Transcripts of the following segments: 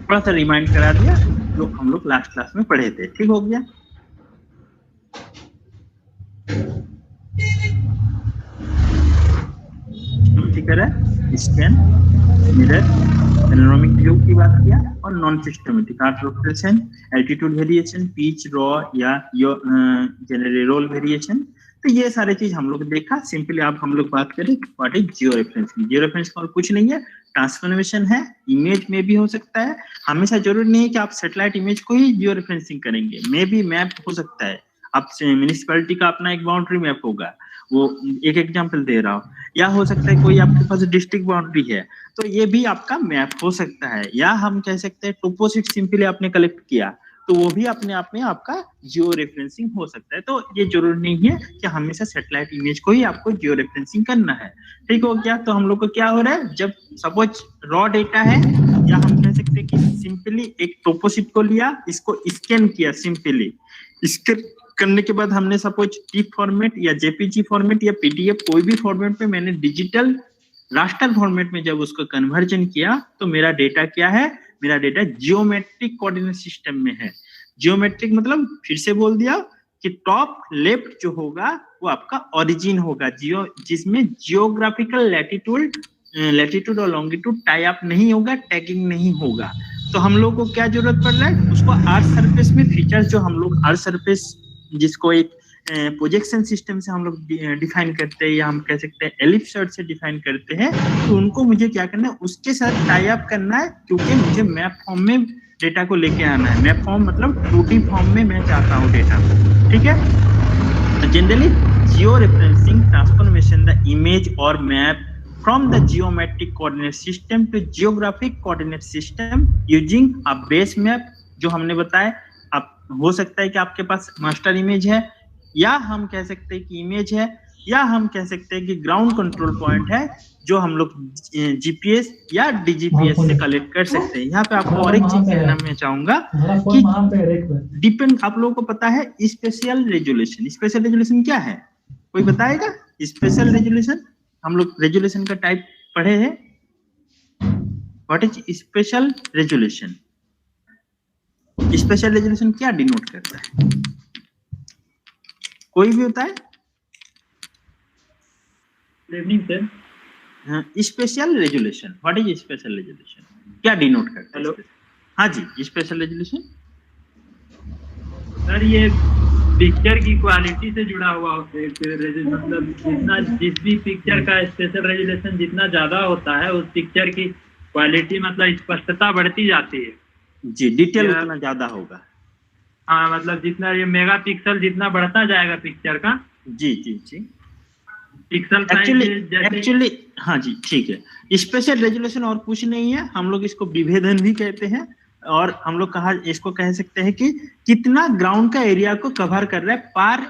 थोड़ा सा रिमाइंड करा दिया जो हम लोग लास्ट क्लास में पढ़े थे। ठीक हो गया? फिगर है, स्कैन, मिरर, पैनोरामिक व्यू की बात किया, और non systematic art rotation, altitude variation, pitch, raw या जनरल रोल वेरिएशन। तो ये सारे चीज हम लोग देखा। सिंपली आप हम लोग बात करें what is geo referencing. Geo referencing और कुछ नहीं है, ट्रांसफॉर्मेशन है। इमेज में भी हो सकता है, हमेशा जरूरी नहीं है कि आप सैटेलाइट इमेज को ही जियो रेफरेंसिंग करेंगे, मे भी मैप हो सकता है। आप म्युनिसिपैलिटी का अपना एक बाउंड्री मैप होगा, वो एक एग्जांपल दे रहा हूँ, या हो सकता है कोई आपके पास डिस्ट्रिक्ट बाउंड्री है तो ये भी आपका मैप हो सकता है। या हम कह सकते हैं टोपोशीट सिंपली आपने कलेक्ट किया तो वो भी अपने आप में आपका जियो रेफरेंसिंग हो सकता है। तो ये जरूरी नहीं है कि हमेशा सैटेलाइट इमेज को ही आपको जियो रेफरेंसिंग करना है। ठीक हो गया? तो हम लोग को क्या हो रहा है, जब सपोज रॉ डेटा है, या हम कह सकते हैं कि सिंपली एक टोपोशीट को लिया, इसको स्कैन किया, सिंपली स्कैन करने के बाद हमने सपोज टिप फॉर्मेट या जेपीजी फॉर्मेट या पीडीएफ कोई भी फॉर्मेट में मैंने डिजिटल रास्टर फॉर्मेट में जब उसको कन्वर्जन किया तो मेरा डेटा क्या है, मेरा डेटा जियोमेट्रिक कोऑर्डिनेट सिस्टम में है। जियोमेट्रिक मतलब फिर से बोल दिया कि टॉप लेफ्ट जो होगा वो आपका ओरिजिन होगा, जिसमें जियोग्राफिकल लैटिट्यूड और लॉन्गिट्यूड टाई अप नहीं होगा, टैगिंग नहीं होगा। तो हम लोग को क्या जरूरत पड़ रहा है, उसको अर्थ सरफेस में फीचर्स जो हम लोग अर्थ सरफेस जिसको एक प्रोजेक्शन सिस्टम से हम लोग डिफाइन करते हैं, या हम कह सकते हैं एलिप्सॉइड से डिफाइन करते हैं, तो उनको मुझे क्या करना है, उसके साथ टाई अप करना है, क्योंकि मुझे मैप फॉर्म में डेटा को लेके आना है। मैप फॉर्म मतलब 2D फॉर्म में मैं चाहता हूँ डेटा को। ठीक है? तो generally geo referencing transformation the image और map from the geometric coordinate system to geographic coordinate system using a base map, जो हमने बताया। अब हो सकता है कि आपके पास मास्टर इमेज है, या हम कह सकते हैं कि इमेज है, या हम कह सकते हैं कि ग्राउंड कंट्रोल पॉइंट है, जो हम लोग जीपीएस या डीजीपीएस से कलेक्ट कर सकते हैं। यहाँ पे आपको और एक चीज कहना मैं चाहूंगा कि डिपेंड, आप लोगों को पता है स्पेशल रेजोल्यूशन। स्पेशल रेजोल्यूशन क्या है, कोई बताएगा? स्पेशल रेजोल्यूशन, हम लोग रेजोल्यूशन का टाइप पढ़े हैं। What is special resolution? Special resolution क्या डिनोट करता है, कोई भी होता है? Special resolution, what is special resolution, क्या डिनोट करता है? हाँ जी, स्पेशल रेजोल्यूशन सर ये पिक्चर की क्वालिटी से जुड़ा हुआ होता है। मतलब जितना जिस भी पिक्चर का स्पेशल रेजोल्यूशन जितना ज्यादा होता है, उस पिक्चर की क्वालिटी मतलब स्पष्टता बढ़ती जाती है जी, डिटेल उतना ज्यादा होगा। हाँ, मतलब जितना ये मेगापिक्सल जितना बढ़ता जाएगा पिक्चर का, जी जी जी, पिक्सल एक्चुअली हाँ जी, ठीक है। स्पेशल रेजोल्यूशन और कुछ नहीं है, हम लोग इसको विभेदन भी कहते हैं, और हम लोग इसको कह सकते हैं कि कितना ग्राउंड का एरिया को कवर कर रहा है पर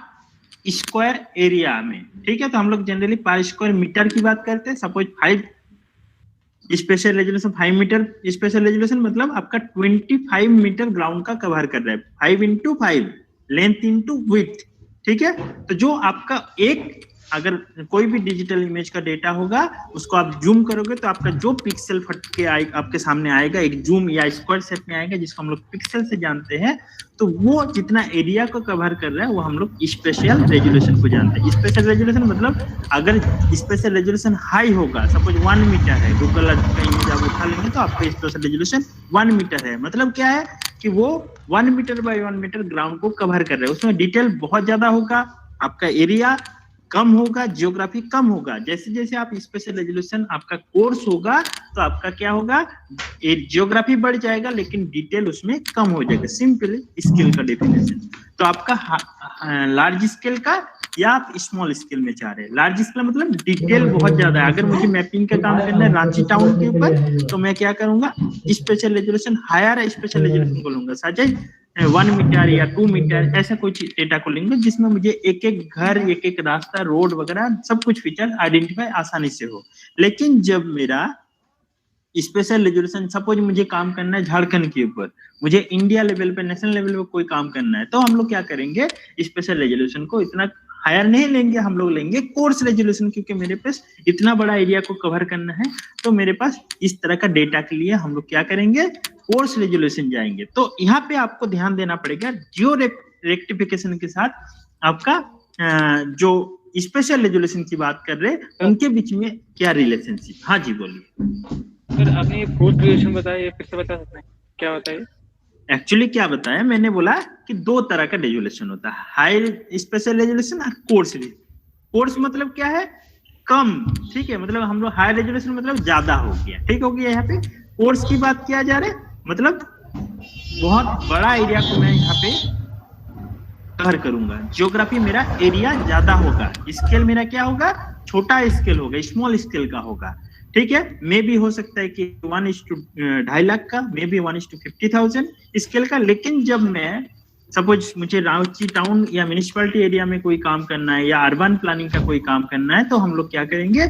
स्क्वायर एरिया में। ठीक है? तो हम लोग जनरली पर स्क्वायर मीटर की बात करते हैं। Suppose 5 spatial resolution 5 metre spatial resolution मतलब आपका 25 मीटर ग्राउंड का कवर कर रहा है, 5 इंटू 5 लेंथ इंटू विड्थ। ठीक है? तो जो आपका एक अगर कोई भी डिजिटल इमेज का डेटा होगा, उसको आप जूम करोगे तो आपका जो पिक्सल फट के आपके सामने आएगा, एक जूम या स्क्वायर शेप में आएगा, जिसको हम लोग पिक्सल से जानते हैं, तो वो जितना एरिया को कवर कर रहा है वो हम लोग स्पेशल रेजोल्यूशन को जानते हैं। स्पेशल रेजोल्यूशन मतलब अगर स्पेशल रेजोल्यूशन हाई होगा, सपोज 1 मीटर है, गूगल का इमेज आप उठा लेंगे तो आपका स्पेशल रेजोल्यूशन 1 मीटर है। मतलब क्या है कि वो 1 मीटर बाय 1 मीटर ग्राउंड को कवर कर रहे हैं, उसमें डिटेल बहुत ज्यादा होगा, आपका एरिया कम होगा, जियोग्राफी कम होगा। जैसे जैसे आप स्पेशल रेजोल्यूशन आपका कोर्स होगा तो आपका क्या होगा, जियोग्राफी बढ़ जाएगा लेकिन डिटेल उसमें कम हो जाएगा। सिंपल स्केल का डेफिनेशन। तो आपका लार्ज स्केल का या आप स्मॉल स्केल में चाह रहे हैं। लार्ज स्केल मतलब डिटेल बहुत ज्यादा है। अगर मुझे मैपिंग का काम करना है रांची टाउन के ऊपर तो मैं क्या करूंगा, spatial resolution higher spatial resolution को लूंगा, सच 1 मीटर या 2 मीटर ऐसा कुछ डेटा को लेंगे जिसमें मुझे एक एक घर, एक एक रास्ता, रोड वगैरह सब कुछ फीचर आइडेंटिफाई आसानी से हो। लेकिन जब मेरा स्पेशल रेजोल्यूशन, सपोज मुझे काम करना है झारखंड के ऊपर, मुझे इंडिया लेवल पे, नेशनल लेवल पे कोई काम करना है, तो हम लोग क्या करेंगे, स्पेशल रेजोल्यूशन को इतना हायर नहीं लेंगे, हम लोग लेंगे कोर्स रेजोल्यूशन, क्योंकि मेरे पास इतना बड़ा एरिया को कवर करना है। तो मेरे पास इस तरह का डेटा के लिए हम लोग क्या करेंगे, कोर्स रेजोल्यूशन जाएंगे। तो यहाँ पे आपको ध्यान देना पड़ेगा, जियो रेक्टिफिकेशन के साथ आपका जो स्पेशल रेजोल्यूशन की बात कर रहे हैं उनके बीच में क्या रिलेशनशिप। हाँ जी बोलिए सर। आपने ये फोर्थ रेजोल्यूशन बताया, ये फिर से बता सकते हैं क्या होता है? एक्चुअली क्या बताया मैंने, बोला कि दो तरह का रेजोल्यूशन होता है, हाई स्पेशल रेजोल्यूशन और कोर्स। कोर्स मतलब क्या है, कम, ठीक है, मतलब हम लोग हाई रेजोल्यूशन मतलब ज्यादा हो गया, ठीक हो गया। यहाँ पे कोर्स की बात किया जा रहा है, मतलब बहुत बड़ा एरिया को मैं यहाँ पे कवर करूंगा, जियोग्राफी मेरा एरिया ज्यादा होगा, स्केल मेरा क्या होगा, छोटा स्केल होगा, स्मॉल स्केल का होगा, ठीक है। मे भी हो सकता है कि 1:2.5 लाख का, मे बी 1:50,000 स्केल का। लेकिन जब मैं सपोज मुझे रांची टाउन या म्यूनिसिपैलिटी एरिया में कोई काम करना है या अर्बन प्लानिंग का कोई काम करना है, तो हम लोग क्या करेंगे,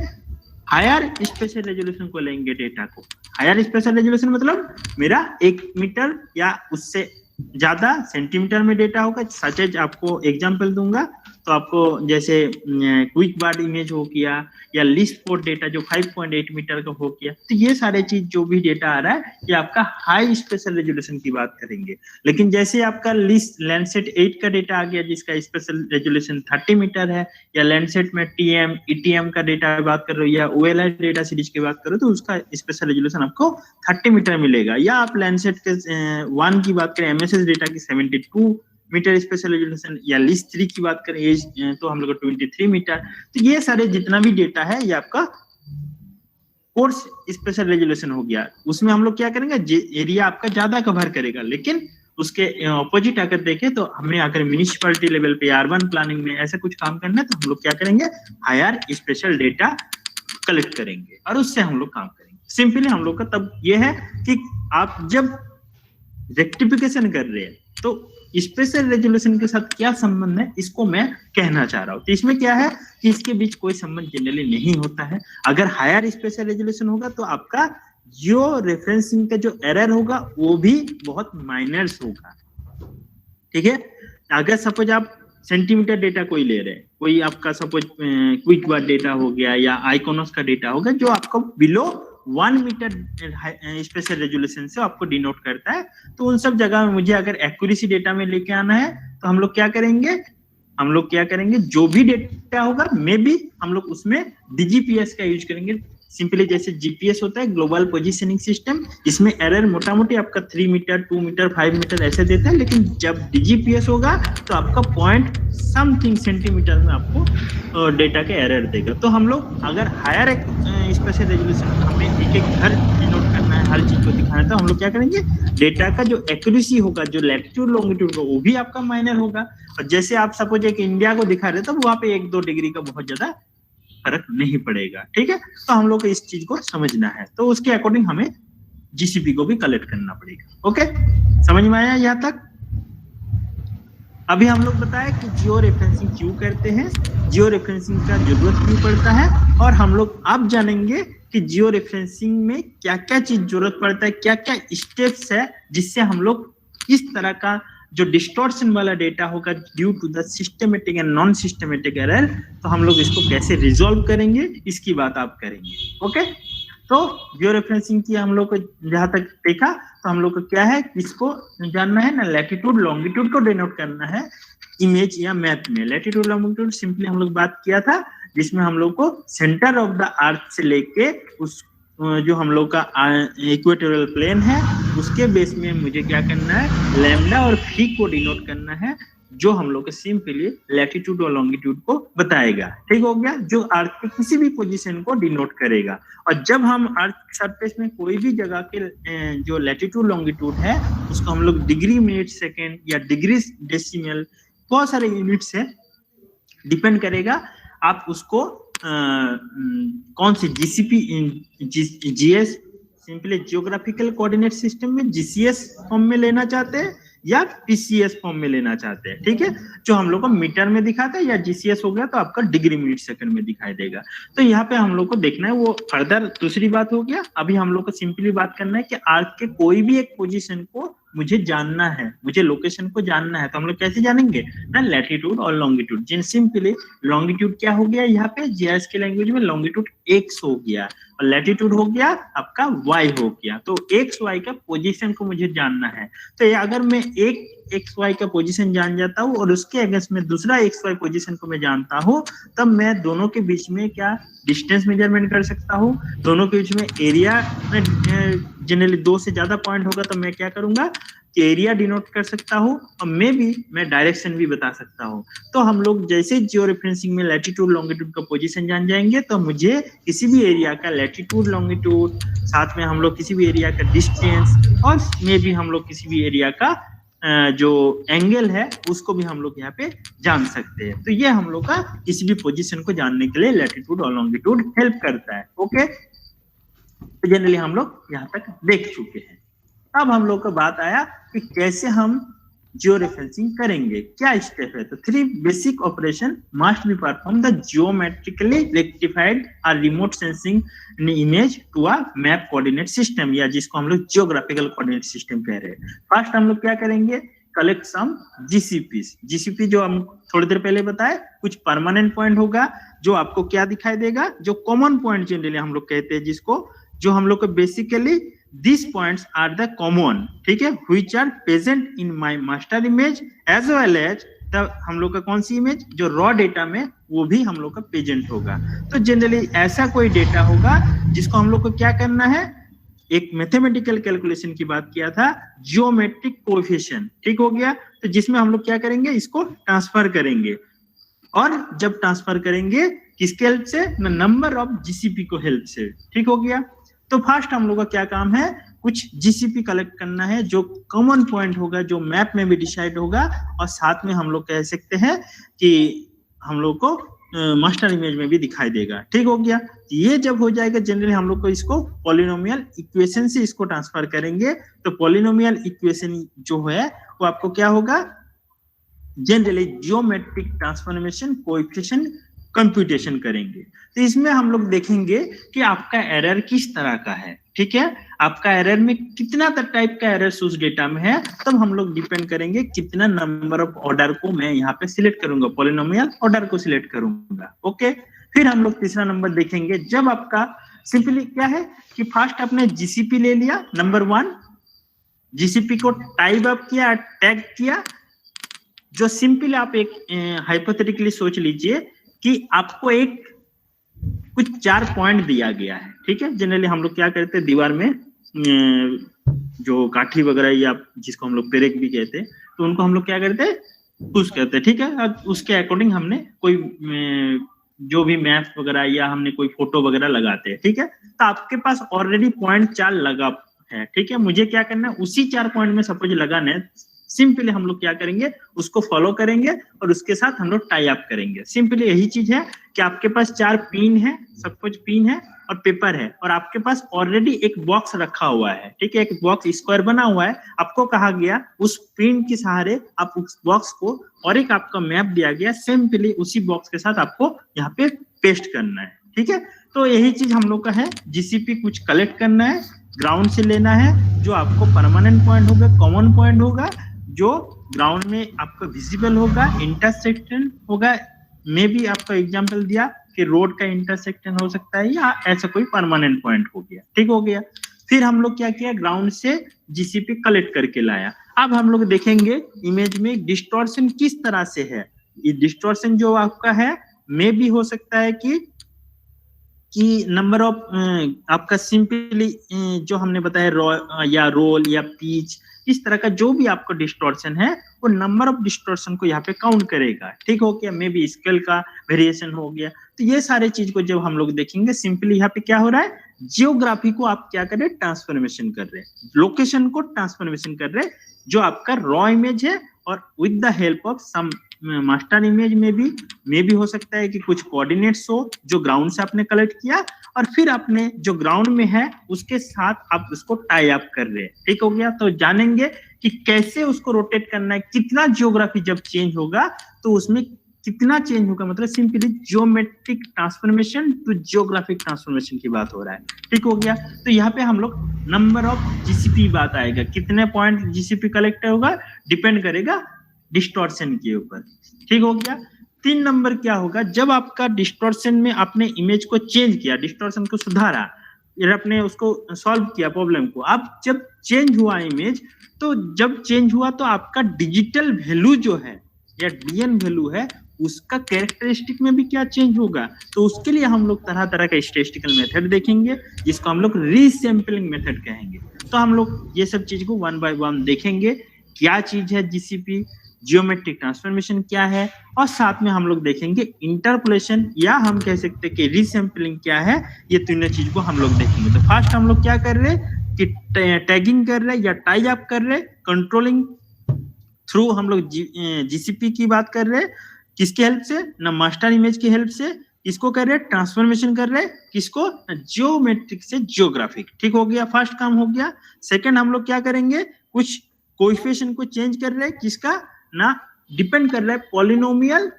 हायर स्पेशल रेजोल्यूशन को लेंगे डेटा को। हायर स्पेशल रेजोल्यूशन मतलब मेरा 1 मीटर या उससे ज्यादा सेंटीमीटर में डेटा होगा। सच एज आपको एग्जांपल दूंगा, तो आपको जैसे क्विक बार्ड इमेज हो गया या लिस्ट पोर्ट डेटा जो 5.8 मीटर का हो गया, तो ये सारे चीज जो भी डेटा आ रहा है ये आपका हाई स्पेशल रेजोल्यूशन की बात करेंगे। लेकिन जैसे आपका लिस्ट लैंडसेट 8 का डेटा आ गया जिसका स्पेशल रेजोल्यूशन 30 मीटर है, या लैंडसेट में टीएम ईटीएम का डेटा बात कर रहे हो, या ओएलआई डेटा सीरीज की बात करो, तो उसका स्पेशल रेजोल्यूशन आपको 30 मीटर मिलेगा। या आप लैंडसेट के 1 की बात करें, एमएसएस डेटा की 72 मीटर स्पेशल रेजोल्यूशन, या लिस्ट 3 की बात करें तो हम लोग 23 मीटर। तो ये सारे जितना भी डेटा है ये आपका कोर्स स्पेशल रेजोल्यूशन हो गया। उसमें हम लोग क्या करेंगे, एरिया आपका ज्यादा कवर करेगा। लेकिन उसके ऑपोजिट अगर देखें तो हमें अगर म्यूनिसिपैलिटी लेवल पे अर्बन प्लानिंग में ऐसा कुछ काम करना है, तो हम लोग क्या करेंगे, हायर स्पेशल डेटा कलेक्ट करेंगे और उससे हम लोग काम करेंगे। सिंपली हम लोग का तब ये है कि आप जब रेक्टिफिकेशन कर रहे हैं तो स्पेशल रेजोल्यूशन के साथ क्या संबंध है, इसको मैं कहना चाह रहा हूँ। तो इसमें क्या है कि इसके बीच कोई संबंध जनरली नहीं होता है। अगर हायर स्पेशल रेजोल्यूशन होगा तो आपका जो रेफरेंसिंग का जो एरर होगा वो भी बहुत माइनर्स होगा, ठीक है। अगर सपोज आप सेंटीमीटर डेटा कोई ले रहे हैं, कोई आपका सपोज क्विक बार डेटा हो गया या आइकोनोस का डेटा होगा जो आपको बिलो 1 मीटर स्पेशल रेजोल्यूशन से आपको डिनोट करता है, तो उन सब जगह में मुझे अगर एक्यूरेसी डेटा में लेके आना है तो हम लोग क्या करेंगे, जो भी डेटा होगा मे बी हम लोग उसमें डीजीपीएस का यूज करेंगे। सिंपली जैसे जीपीएस होता है, ग्लोबल पोजीशनिंग सिस्टम, इसमें एरर मोटा मोटी आपका 3 मीटर 2 मीटर 5 मीटर ऐसे देता है। लेकिन जब डीजीपीएस होगा तो आपका पॉइंट समथिंग सेंटीमीटर में आपको डेटा के एरर देगा। तो हम लोग अगर हायर स्पेशल रेजोल्यूशन हमें एक एक घर डिनोट करना है, हर चीज को दिखाना है, तो हम लोग क्या करेंगे, डेटा का जो एक्यूरेसी होगा, जो लैटिट्यूड लॉन्गिट्यूड का, वो भी आपका माइनर होगा। और जैसे आप सपोज एक इंडिया को दिखा रहे, तो वहां पे 1-2 डिग्री का बहुत ज्यादा फर्क नहीं पड़ेगा, ठीक है। तो हम लोग को इस चीज को समझना है, तो उसके अकॉर्डिंग हमें जीसीपी को भी कलेक्ट करना पड़ेगा। ओके, समझ में आया यहाँ तक? अभी हम लोग बताए कि जियो रेफरेंसिंग क्यों करते हैं, जियो रेफरेंसिंग का जरूरत क्यों पड़ता है, और हम लोग अब जानेंगे कि जियो रेफरेंसिंग में क्या क्या चीज जरूरत पड़ता है, क्या क्या स्टेप्स है जिससे हम लोग इस तरह का जो डिस्टॉर्शन वाला डेटा होगा due to the systematic and non systematic error, तो हम लोग इसको कैसे रिजॉल्व करेंगे, इसकी बात आप करेंगे। ओके, तो जियो रेफरेंसिंग की हम लोग को जहां तक देखा, तो हम लोग को क्या है, इसको जानना है ना, लैटिट्यूड लॉन्गिट्यूड को डिनोट करना है इमेज या मैप में। लैटिट्यूड लॉन्गिट्यूड सिंपली हम लोग बात किया था, जिसमें हम लोग को सेंटर ऑफ द अर्थ से लेके उस जो हम लोग का इक्वेटोरियल प्लेन है उसके बेस में मुझे क्या करना है, लैम्डा और फी को डिनोट करना है, जो हम लोग को सिंपली लैटिट्यूड और लॉन्गिट्यूड को बताएगा। ठीक हो गया, जो अर्थ के किसी भी पोजीशन को डिनोट करेगा। और जब हम अर्थ सरफेस में कोई भी जगह के जो लैटिट्यूड लॉन्गिट्यूड है उसको हम लोग डिग्री मिनट सेकेंड या डिग्री डेसिमल, बहुत सारे यूनिट्स है, डिपेंड करेगा आप उसको कौन सी GCP GS simply geographical coordinate system में जीसीएस फॉर्म में लेना चाहते हैं या पीसीएस फॉर्म में लेना चाहते हैं, ठीक है, जो हम लोग को मीटर में दिखाता है, या जीसीएस हो गया तो आपका डिग्री मिनट सेकंड में दिखाई देगा। तो यहाँ पे हम लोग को देखना है, वो फर्दर दूसरी बात हो गया। अभी हम लोग को सिंपली बात करना है कि अर्थ के कोई भी एक पोजीशन को मुझे जानना है, मुझे लोकेशन को जानना है, तो हम लोग कैसे जानेंगे ना, लैटिट्यूड और लॉन्गिट्यूड। जिन सिंपली लॉन्गिट्यूड क्या हो गया यहाँ पे जीआईएस की लैंग्वेज में, लॉन्गिट्यूड एक्स हो गया और लैटिट्यूड हो गया आपका वाई हो गया। तो एक्स वाई का पोजीशन को मुझे जानना है, तो अगर मैं एक एक्स वाई का पोजीशन जान जाता हूँ और उसके अगेंस्ट में दूसरा एक्स वाई पोजीशन को मैं जानता हूँ, तब मैं दोनों के बीच में क्या डिस्टेंस मेजरमेंट कर सकता हूँ, दोनों के बीच में एरिया में जनरली 2 से ज्यादा पॉइंट होगा तो मैं क्या करूंगा कि एरिया डिनोट कर सकता हूँ और मैं डायरेक्शन भी बता सकता हूँ। तो हम लोग जैसे जियो रेफरेंसिंग में लैटिट्यूड लॉन्गिट्यूड का पोजीशन जान जाएंगे तो मुझे किसी भी एरिया का लैटिट्यूड लॉन्गिट्यूड, साथ में हम लोग किसी भी एरिया का डिस्टेंस और में भी हम लोग किसी भी एरिया का जो एंगल है उसको भी हम लोग यहाँ पे जान सकते हैं। तो ये हम लोग का किसी भी पोजीशन को जानने के लिए लैटिट्यूड और लॉन्गिट्यूड हेल्प करता है। ओके, तो जनरली हम लोग यहाँ तक देख चुके हैं। अब हम लोग का बात आया कि कैसे हम जियो रेफरेंसिंग करेंगे, क्या स्टेप है। तो 3 basic operation must be perform the geometrically rectified और remote sensing image to a map coordinate system, या जिसको हम लोग जियोग्राफिकल कोऑर्डिनेट सिस्टम कह रहे हैं। फर्स्ट हम लोग क्या करेंगे, कलेक्ट सम जीसीपीस। जीसीपी जो हम थोड़ी देर पहले बताए, कुछ परमानेंट पॉइंट होगा जो आपको क्या दिखाई देगा, जो कॉमन पॉइंट जनरली हम लोग कहते हैं, जिसको जो हम लोग को basically these points are the common, ठीक है, which are present in my master image as well as the हम लोग का कौन सी इमेज जो रॉ डेटा में वो भी हम लोग का प्रेजेंट होगा। तो जनरली ऐसा कोई डेटा होगा जिसको हम लोग को क्या करना है, एक मैथमेटिकल कैलकुलेशन की बात किया था, जियोमेट्रिक कोएफिशिएंट, ठीक हो गया। तो जिसमें हम लोग क्या करेंगे, इसको ट्रांसफर करेंगे, और जब ट्रांसफर करेंगे किसके हेल्प से, नंबर ऑफ जीसीपी को हेल्प से, ठीक हो गया। तो फर्स्ट हम लोग का क्या काम है, कुछ जीसीपी कलेक्ट करना है जो कॉमन पॉइंट होगा, जो मैप में भी डिसाइड होगा, और साथ में हम लोग कह सकते हैं कि हम लोग को मास्टर इमेज में भी दिखाई देगा, ठीक हो गया। ये जब हो जाएगा जनरली हम लोग को इसको पॉलिनोमियल इक्वेशन से इसको ट्रांसफर करेंगे। तो पॉलिनोमियल इक्वेशन जो है वो आपको क्या होगा, generally geometric transformation coefficient computation करेंगे। तो इसमें हम लोग देखेंगे कि आपका एरर किस तरह का है, ठीक है, आपका एरर में कितना टाइप का एरर उस डेटा में है, तब हम लोग डिपेंड करेंगे कितना नंबर ऑफ ऑर्डर को मैं यहाँ पे सिलेक्ट करूंगा, पॉलिनोमियल ऑर्डर को सिलेक्ट करूंगा। ओके, फिर हम लोग तीसरा नंबर देखेंगे, जब आपका सिंपली क्या है कि फर्स्ट आपने जीसीपी ले लिया, नंबर 1 जीसीपी को टाइप अप किया, टैग किया, जो सिंपली आप एक हाइपोथेटिकली सोच लीजिए कि आपको एक कुछ 4 पॉइंट दिया गया है, ठीक है। जनरली हम लोग क्या करते हैं, दीवार में जो काठी वगैरह या जिसको हम लोग पेरेक भी कहते हैं, तो उनको हम लोग क्या करते हैं, पुश करते हैं, ठीक है। अब उसके अकॉर्डिंग हमने कोई जो भी मैप वगैरह या हमने कोई फोटो वगैरह लगाते हैं, ठीक है। तो आपके पास ऑलरेडी पॉइंट 4 लगा है, ठीक है। मुझे क्या करना है, उसी 4 पॉइंट में सपोज लगाना है, सिंपली हम लोग क्या करेंगे, उसको फॉलो करेंगे और उसके साथ हम लोग टाई अप करेंगे। सिंपली यही चीज है कि आपके पास 4 पिन है, सब कुछ पिन है और पेपर है, और आपके पास ऑलरेडी एक बॉक्स रखा हुआ है, ठीक है, एक बॉक्स स्क्वायर बना हुआ है। आपको कहा गया उस पिन के सहारे आप उस बॉक्स को, और एक आपका मैप दिया गया, सिंपली उसी बॉक्स के साथ आपको यहाँ पे पेस्ट करना है, ठीक है। तो यही चीज हम लोग का है, जीसीपी कुछ कलेक्ट करना है, ग्राउंड से लेना है, जो आपको परमानेंट पॉइंट होगा, कॉमन पॉइंट होगा, जो ग्राउंड में आपको विजिबल होगा, इंटरसेक्शन होगा, में भी आपको एग्जांपल दिया कि रोड का इंटरसेक्शन हो सकता है या ऐसा कोई परमानेंट पॉइंट हो गया, ठीक हो गया। फिर हम लोग क्या किया, ग्राउंड से जीसीपी कलेक्ट करके लाया। अब हम लोग देखेंगे इमेज में डिस्टॉर्शन किस तरह से है। ये डिस्टॉर्शन जो आपका है में भी हो सकता है कि नंबर ऑफ आपका सिंपली जो हमने बताया रॉ या रोल या पीच, इस तरह का जो भी आपका डिस्टॉर्शन है वो नंबर ऑफ डिस्टॉर्शन को यहाँ पे काउंट करेगा, ठीक हो गया। मे बी स्केल का वेरिएशन हो गया। तो ये सारे चीज को जब हम लोग देखेंगे, सिंपली यहाँ पे क्या हो रहा है, जियोग्राफी को आप क्या कर रहे हैं, ट्रांसफॉर्मेशन कर रहे हैं, लोकेशन को ट्रांसफॉर्मेशन कर रहे हैं, जो आपका रॉ इमेज है, और with the help of some master image में भी हो सकता है कि कुछ कोऑर्डिनेट्स हो जो ग्राउंड से आपने कलेक्ट किया, और फिर आपने जो ग्राउंड में है उसके साथ आप उसको टाई अप कर रहे हैं, ठीक हो गया। तो जानेंगे कि कैसे उसको रोटेट करना है, कितना जियोग्राफी जब चेंज होगा तो उसमें कितना चेंज होगा, मतलब simply geometric transformation to geographic transformation की बात हो रहा है, ठीक हो गया। तो यहाँ पे हम लोग नंबर ऑफ जीसीपी बात आएगा, कितने पॉइंट जीसीपी कलेक्ट होगा, डिपेंड करेगा डिस्टॉर्शन के ऊपर, ठीक हो गया। 3 नंबर क्या होगा, जब आपका डिस्टॉर्शन में आपने इमेज को चेंज किया, डिस्टॉर्शन को सुधारा, फिर आपने उसको सॉल्व किया प्रॉब्लम को, अब जब चेंज हुआ इमेज, तो जब चेंज हुआ तो आपका डिजिटल वैल्यू जो है या डीएन वैल्यू है, उसका कैरेक्टरिस्टिक में भी क्या चेंज होगा। तो उसके लिए हम लोग तरह तरह का स्टैटिस्टिकल मेथड देखेंगे, जिसको हम लोग रीसैंपलिंग मेथड कहेंगे। तो हम लोग ये सब चीज को 1 बाय 1 देखेंगे, क्या चीज है जीसीपी, जियोमेट्रिक ट्रांसफॉर्मेशन क्या है, और साथ में हम लोग देखेंगे इंटरपोलेशन या हम कह सकते हैं कि रीसैंपलिंग क्या है। ये तीनों चीज को हम लोग देखेंगे। तो फर्स्ट हम लोग क्या कर रहे हैं कि टैगिंग कर रहे हैं या टाई अप कर रहे हैं, कंट्रोलिंग थ्रू हम लोग जीसीपी की बात कर रहे हैं, किसके हेल्प से ना, मास्टर इमेज की हेल्प से। किसको कर रहे हैं, ट्रांसफॉर्मेशन कर रहे हैं, किसको, जियोमेट्रिक से जियोग्राफिक, ठीक हो गया, फर्स्ट काम हो गया। सेकंड हम लोग क्या करेंगे, कुछ कोएफिशिएंट को चेंज कर रहे हैं, किसका ना, डिपेंड कर रहा है पॉलिनोमियल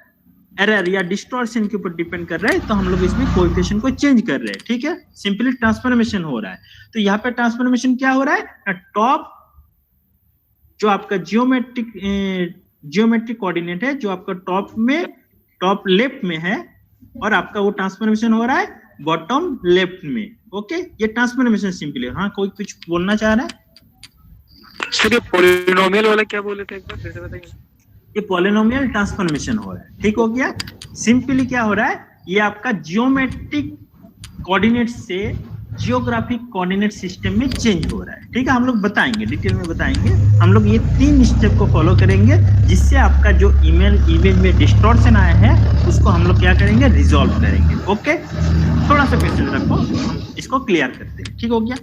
एरर या डिस्टॉर्शन के ऊपर डिपेंड कर रहा है, तो हम लोग इसमें कोएफिशिएंट को चेंज कर रहे हैं, ठीक है, सिंपली ट्रांसफॉर्मेशन हो रहा है। तो यहाँ पे ट्रांसफॉर्मेशन क्या हो रहा है, टॉप जो आपका जियोमेट्रिक कोऑर्डिनेट है, जो आपका टॉप लेफ्ट में है, और आपका वो ट्रांसफॉर्मेशन हो रहा है बॉटम लेफ्ट में, ओके। ये ट्रांसफॉर्मेशन सिंपली। हाँ, कोई कुछ बोलना चाह रहा है? सर ये पॉलिनोमियल वाला क्या बोले थे, एक बार फिर से बताइए। ये पॉलिनोमियल ट्रांसफॉर्मेशन हो रहा है, ठीक हो गया। सिंपली क्या हो रहा है, ये आपका जियोमेट्रिक कोऑर्डिनेट से जियोग्राफिक कोऑर्डिनेट सिस्टम में चेंज हो रहा है, ठीक है। हम लोग बताएंगे, डिटेल में बताएंगे। हम लोग ये 3 स्टेप को फॉलो करेंगे, जिससे आपका जो इमेज में डिस्टॉर्शन आया है, उसको हम लोग क्या करेंगे, रिजॉल्व करेंगे, ओके। थोड़ा सा पेशेंस रखो, इसको क्लियर करते हैं, ठीक हो गया।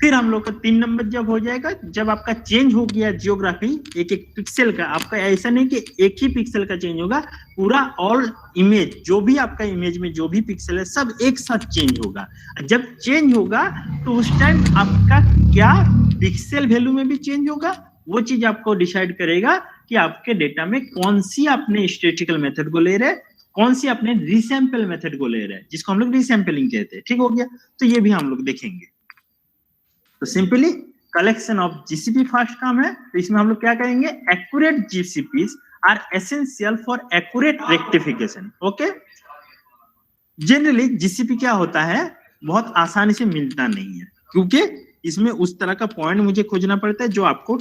फिर हम लोग का 3 नंबर जब हो जाएगा, जब आपका चेंज हो गया जियोग्राफी, एक एक पिक्सल का, आपका ऐसा नहीं कि एक ही पिक्सल का चेंज होगा, पूरा ऑल इमेज, जो भी आपका इमेज में जो भी पिक्सल है, सब एक साथ चेंज होगा। जब चेंज होगा तो उस टाइम आपका क्या पिक्सल वैल्यू में भी चेंज होगा, वो चीज आपको डिसाइड करेगा कि आपके डेटा में कौन सी आपने स्टैटिस्टिकल मेथड को ले रहे हैं, कौन सी आपने रीसैंपल मेथड को ले रहे हैं, जिसको हम लोग रीसैंपलिंग कहते हैं, ठीक हो गया। तो ये भी हम लोग देखेंगे। तो simply collection of GCP first काम है, तो इसमें हम लोग क्या करेंगे, accurate GCPs are essential for accurate rectification, okay. Generally GCP क्या होता है, बहुत आसानी से मिलता नहीं है, क्योंकि इसमें उस तरह का पॉइंट मुझे खोजना पड़ता है जो आपको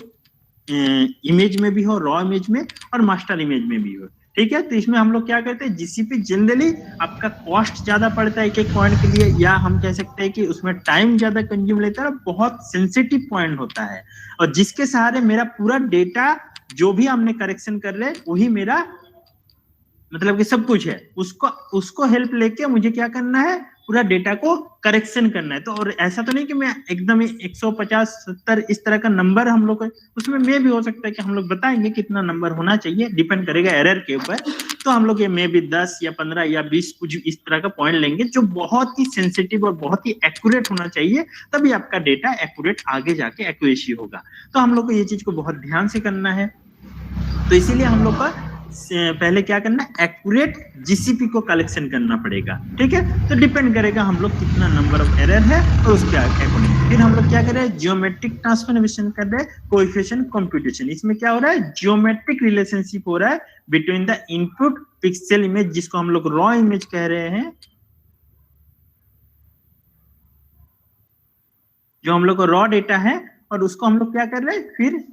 इमेज में भी हो, रॉ इमेज में और मास्टर इमेज में भी हो, ठीक है। तो इसमें हम लोग क्या करते हैं, जीसीपी जनरली आपका कॉस्ट ज्यादा पड़ता है एक एक पॉइंट के लिए, या हम कह सकते हैं कि उसमें टाइम ज्यादा कंज्यूम लेता है, बहुत सेंसिटिव पॉइंट होता है, और जिसके सहारे मेरा पूरा डेटा जो भी हमने करेक्शन कर रहे हैं, वही मेरा मतलब कि सब कुछ है, उसको हेल्प लेके मुझे क्या करना है, पूरा डेटा को करेक्शन करना है। तो और ऐसा तो नहीं कि मैं एकदम 150 70 इस तरह का नंबर हम लोग, उसमें में भी हो सकता है कि हम लोग बताएंगे कितना नंबर होना चाहिए, डिपेंड करेगा एरर के ऊपर। तो हम लोग ये में भी 10 या 15 या 20 कुछ इस तरह का पॉइंट लेंगे, जो बहुत ही सेंसिटिव और बहुत ही एक्यूरेट होना चाहिए, तभी आपका डेटा एक्यूरेट आगे जाके एक्यूरेसी होगा। तो हम लोग को ये चीज को बहुत ध्यान से करना है। तो इसीलिए हम लोग का पहले क्या करना है, एक्यूरेट जीसीपी को कलेक्शन करना पड़ेगा, ठीक है। तो डिपेंड करेगा हम लोग कितना नंबर ऑफ एरर है और उसके अकॉर्डिंग फिर हम लोग क्या कर रहे हैं, जियोमेट्रिक ट्रांसफॉर्मेशन कर रहे हैं, कोएफिशिएंट कंप्यूटेशन। इसमें क्या हो रहा है, जियोमेट्रिक रिलेशनशिप हो रहा है between the input pixel image, जिसको हम लोग रॉ इमेज कह रहे हैं, जो हम लोग को रॉ डेटा है, और उसको हम लोग क्या कर रहे हैं, फिर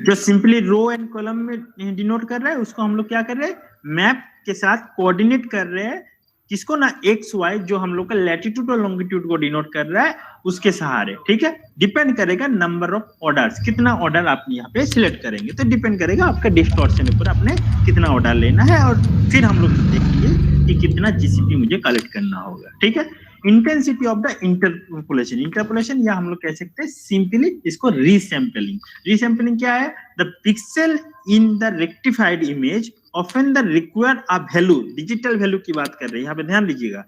जो सिंपली रो एंड कॉलम में डिनोट कर रहा है, उसको हम लोग क्या कर रहे हैं, मैप के साथ कोऑर्डिनेट कर रहे हैं, किसको ना, एक्स वाई, जो हम लोग का लैटिट्यूड और लॉन्गिट्यूड को डिनोट कर रहा है, उसके सहारे, ठीक है। डिपेंड करेगा नंबर ऑफ ऑर्डर्स, कितना ऑर्डर आप यहाँ पे सिलेक्ट करेंगे, तो डिपेंड करेगा आपका डिस्टॉर्शन ऊपर आपने कितना ऑर्डर लेना है, और फिर हम लोग देखेंगे कि कितना जीसीपी मुझे कलेक्ट करना होगा, ठीक है। इंटेंसिटी ऑफ द इंटरपोलेशन या हम लोग कह सकते हैं सिंपली इसको रीसैंपलिंग क्या है, the pixel in the rectified image often the required a value, digital value की बात कर रहे हैं यहाँ पे, ध्यान दीजिएगा,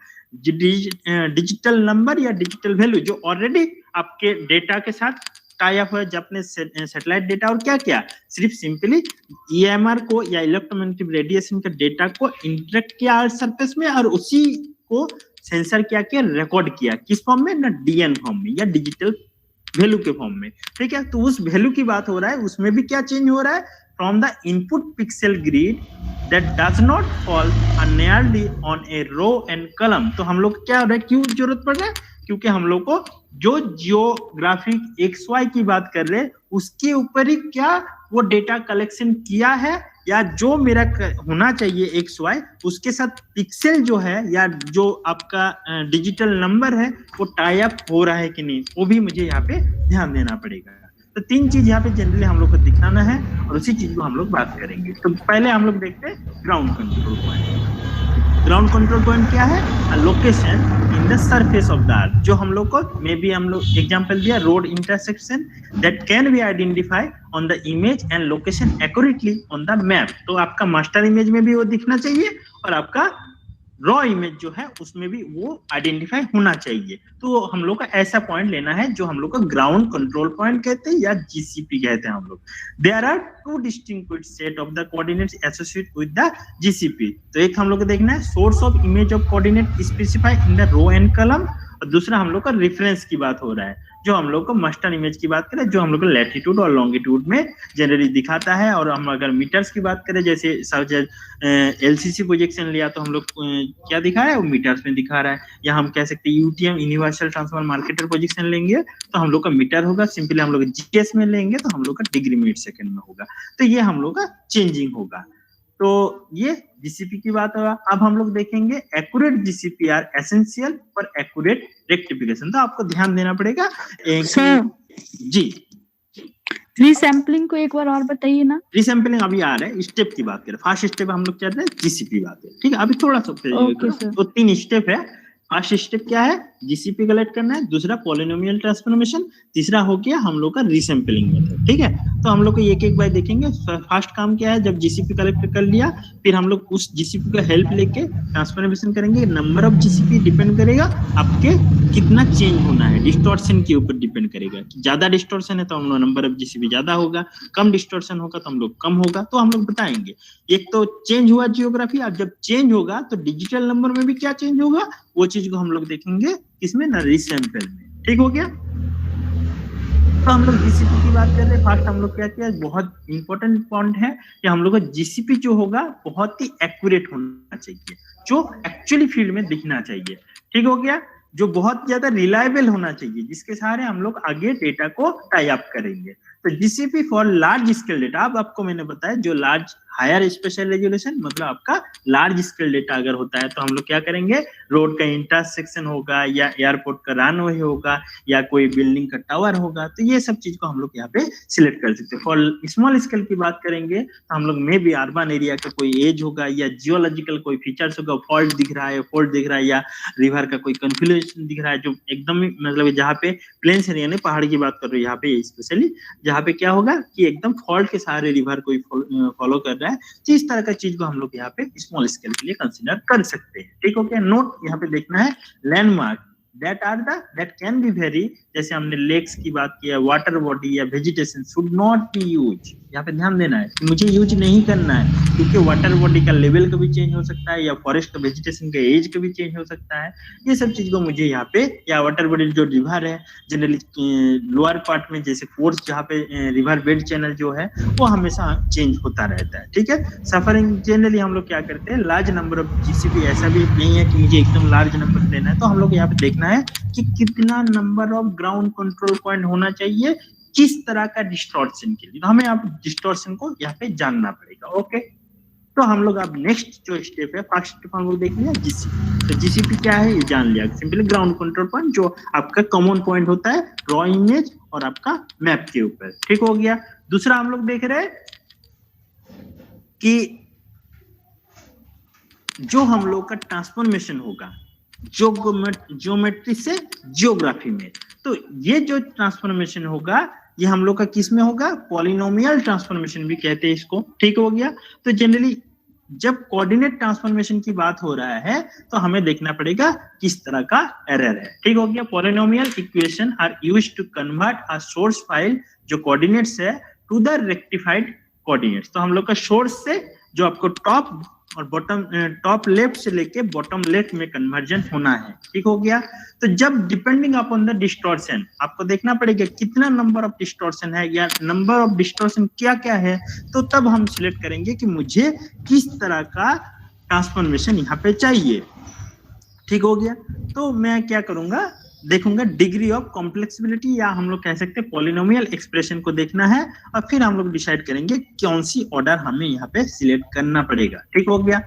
डिजिटल नंबर या डिजिटल वैल्यू जो ऑलरेडी आपके डेटा के साथ टाई अप है जब अपने सैटेलाइट डेटा और क्या किया, सिर्फ सिंपली EMR को या इलेक्ट्रोमैग्नेटिक रेडिएशन के डेटा को इंटरेक्ट किया अर्थ सरफेस में और उसी को सेंसर क्या किया, रिकॉर्ड किया, किस फॉर्म में ना, DN फॉर्म में या डिजिटल वैल्यू के फॉर्म में, ठीक है। तो उस वैल्यू की बात हो रहा है, उसमें भी क्या चेंज हो रहा है, from the input pixel grid that does not fall nearly on a row and column. तो हम लोग क्या हो रहा है, क्यों जरूरत पड़ रहा है, क्योंकि हम लोग को जो जियोग्राफिक XY की बात कर रहे हैं उसके ऊपर ही क्या वो डेटा कलेक्शन किया है, या जो मेरा होना चाहिए XY उसके साथ पिक्सल जो है या जो आपका डिजिटल नंबर है वो टाई अप हो रहा है कि नहीं, वो भी मुझे यहाँ पे ध्यान देना पड़ेगा। तो 3 चीज यहाँ पे जनरली हम लोग को दिखाना है और उसी चीज को हम लोग बात करेंगे। तो पहले हम लोग देखते हैं ground control point. Ground control point क्या है, location in the surface of the earth, जो हम लोग को मे बी हम लोग एग्जांपल दिया, road intersection that can be identify on the image and location accurately on the map. तो आपका मास्टर इमेज में भी वो दिखना चाहिए और आपका रॉ इमेज जो है उसमें भी वो आइडेंटिफाई होना चाहिए। तो हम लोग का ऐसा पॉइंट लेना है जो हम लोग का ग्राउंड कंट्रोल पॉइंट कहते हैं या GCP कहते हैं हम लोग। There are 2 distinct set of the coordinates associated with the GCP। तो एक हम लोग को देखना है source of image of coordinate specified in the row and column, और दूसरा हम लोग का रेफरेंस की बात हो रहा है, जो हम लोग को मास्टर इमेज की बात करें, जो हम लोग को लैटिट्यूड और लॉन्गिट्यूड में जनरली दिखाता है। और हम अगर मीटर्स की बात करें, जैसे LCC प्रोजेक्शन लिया तो हम लोग क्या दिखा रहा है, वो मीटर्स में दिखा रहा है। या हम कह सकते हैं UTM universal transfer Mercator projection लेंगे तो हम लोग का मीटर होगा, सिंपली हम लोग GS में लेंगे तो हम लोग का डिग्री मिनट सेकंड में होगा। तो ये हम लोग का चेंजिंग होगा। तो ये GCP की बात होगा। अब हम लोग देखेंगे accurate GCP are essential for accurate rectification. तो आपको ध्यान देना पड़ेगा जी। रीसैम्पलिंग को एक बार और बताइए ना। रीसैम्पलिंग अभी आ रहा है, स्टेप की बात करें, फर्स्ट स्टेप हम लोग चल रहे हैं GCP बात है, ठीक है। अभी थोड़ा सा तो 3 स्टेप है। फर्स्ट स्टेप क्या है, GCP कलेक्ट करना है, दूसरा पॉलिनोमियल ट्रांसफॉर्मेशन, तीसरा हो गया हम लोग का रीसैम्पलिंग मेथड, ठीक है। तो हम लोग को एक बार देखेंगे। फर्स्ट काम क्या है, जब GCP कलेक्ट कर लिया फिर हम लोग उस GCP का हेल्प लेके ट्रांसफॉर्मेशन करेंगे। नंबर ऑफ GCP डिपेंड करेगा आपके कितना चेंज होना है, डिस्टॉर्शन के ऊपर डिपेंड करेगा। ज्यादा डिस्टॉर्शन है तो हम लोग नंबर ऑफ GCP ज्यादा होगा, कम डिस्टॉर्शन होगा तो हम लोग कम होगा। तो हम लोग बताएंगे एक तो चेंज हुआ जियोग्राफी, अब जब चेंज होगा तो डिजिटल नंबर में भी क्या चेंज होगा वो चीज को हम लोग देखेंगे किसमें ना, रीसैंपल में, ठीक हो गया। तो हम लोग GCP की बात कर रहे हैं। फर्स्ट हम लोग क्या किया, बहुत इंपॉर्टेंट पॉइंट है कि हम लोग का GCP जो होगा बहुत ही एक्यूरेट होना चाहिए, जो एक्चुअली फील्ड में दिखना चाहिए, ठीक हो गया। जो बहुत ज्यादा रिलायबल होना चाहिए, जिसके सहारे हम लोग आगे डेटा को टाई अप करेंगे। तो GCP for large scale data, अब आपको मैंने बताया जो लार्ज हायर स्पेशल रेजोल्यूशन मतलब आपका लार्ज स्केल डेटा अगर होता है तो हम लोग क्या करेंगे, रोड का इंटरसेक्शन होगा या एयरपोर्ट का रनवे होगा या कोई बिल्डिंग का टावर होगा, तो ये सब चीज को हम लोग यहाँ पे सिलेक्ट कर सकते हैं। फॉर स्मॉल स्केल की बात करेंगे तो हम लोग में भी अर्बन एरिया का कोई एज होगा या जियोलॉजिकल कोई फीचर्स होगा, फॉल्ट दिख रहा है या रिवर का कोई कन्फ्लुएंस दिख रहा है, जो एकदम मतलब जहाँ पे प्लेन्स एरिया ने पहाड़ की बात कर रहे हो यहाँ पे स्पेशली, जहाँ पे क्या होगा कि एकदम फॉल्ट के सहारे रिवर कोई फॉलो कर रहा है, तो इस तरह का चीज को हम लोग यहाँ पे स्मॉल स्केल के लिए कंसीडर कर सकते हैं, ठीक हो गया। नोट यहाँ पे देखना है landmark that can be vary, जैसे हमने लेक्स की बात किया, वाटर बॉडी या vegetation should not be use, यहाँ पे ध्यान देना है कि मुझे यूज नहीं करना है, क्योंकि वाटर बॉडी का लेवल कभी चेंज हो सकता है या फॉरेस्ट का वेजिटेशन का एज कभी चेंज हो सकता है। ये सब चीज को मुझे यहाँ पे, या वाटर बॉडी जो रिवर है जनरली लोअर पार्ट में जैसे फोर्स जहाँ पे रिवर बेड चैनल जो है वो हमेशा चेंज होता रहता है, ठीक है। सफरिंग जनरली हम लोग क्या करते हैं, लार्ज नंबर ऑफ GCP, ऐसा भी नहीं है कि मुझे एकदम लार्ज नंबर लेना है, तो हम लोग यहाँ पे देखना है कि कितना number of ground control point होना चाहिए किस तरह का डिस्टॉर्शन के लिए, तो हमें आप डिस्टॉर्शन को यहाँ पे जानना पड़ेगा, ओके। तो हम लोग अब नेक्स्ट जो स्टेप है, फर्स्ट स्टेप हम लोग देख लिया GCP। तो GCP क्या है ये जान लिया, सिंपली ग्राउंड कंट्रोल पॉइंट जो आपका कॉमन पॉइंट होता है रॉ इमेज और आपका मैप के ऊपर, ठीक हो गया। दूसरा हम लोग देख रहे हैं कि जो हम लोग का ट्रांसफॉर्मेशन होगा ज्योमेट्री से जियोग्राफी में, तो ये जो ट्रांसफॉर्मेशन होगा ये हम लोग का किस में होगा, पॉलिनोमियल ट्रांसफॉर्मेशन भी कहते हैं इसको, ठीक हो गया। तो जनरली जब कोऑर्डिनेट ट्रांसफॉर्मेशन की बात हो रहा है तो हमें देखना पड़ेगा किस तरह का एरर है। ठीक हो गया। Polynomial equation are used to convert a source file जो कोऑर्डिनेट्स है टू द रेक्टिफाइड कोऑर्डिनेट्स। तो हम लोग का सोर्स से जो आपको टॉप और बॉटम, टॉप लेफ्ट से लेके बॉटम लेफ्ट में कन्वर्जन होना है। ठीक हो गया। तो जब डिपेंडिंग अपॉन द डिस्टॉर्शन आपको देखना पड़ेगा कितना नंबर ऑफ डिस्टॉर्शन है या नंबर ऑफ डिस्टॉर्शन क्या क्या है, तो तब हम सिलेक्ट करेंगे कि मुझे किस तरह का ट्रांसफॉर्मेशन यहाँ पे चाहिए। ठीक हो गया। तो मैं क्या करूंगा, देखूंगा डिग्री ऑफ कॉम्प्लेक्सिबिलिटी या हम लोग कह सकते हैं पॉलिनोमियल एक्सप्रेशन को देखना है और फिर हम लोग डिसाइड करेंगे कौन सी ऑर्डर हमें यहाँ पे सिलेक्ट करना पड़ेगा। ठीक हो गया।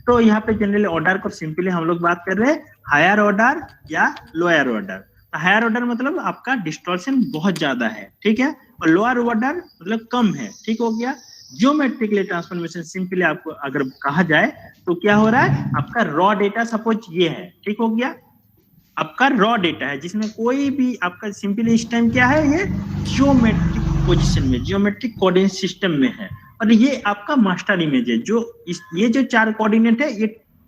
तो यहाँ पे जनरली ऑर्डर को सिंपली हम लोग बात कर रहे हैं हायर ऑर्डर या लोअर ऑर्डर। हायर ऑर्डर मतलब आपका डिस्टॉर्शन बहुत ज्यादा है, ठीक है, और लोअर ऑर्डर मतलब कम है। ठीक हो गया। ज्योमेट्रिकली ट्रांसफॉर्मेशन सिंपली आपको अगर कहा जाए तो क्या हो रहा है, आपका रॉ डेटा सपोज ये है। ठीक हो गया। आपका रॉ डेटा है जिसमें कोई भी आपका सिंपली इस टाइम क्या है, ये जियोमेट्रिक पोजीशन में, जियोमेट्रिक कोऑर्डिनेट सिस्टम में है और ये आपका मास्टर इमेज है। जो ये जो 4 कोऑर्डिनेट है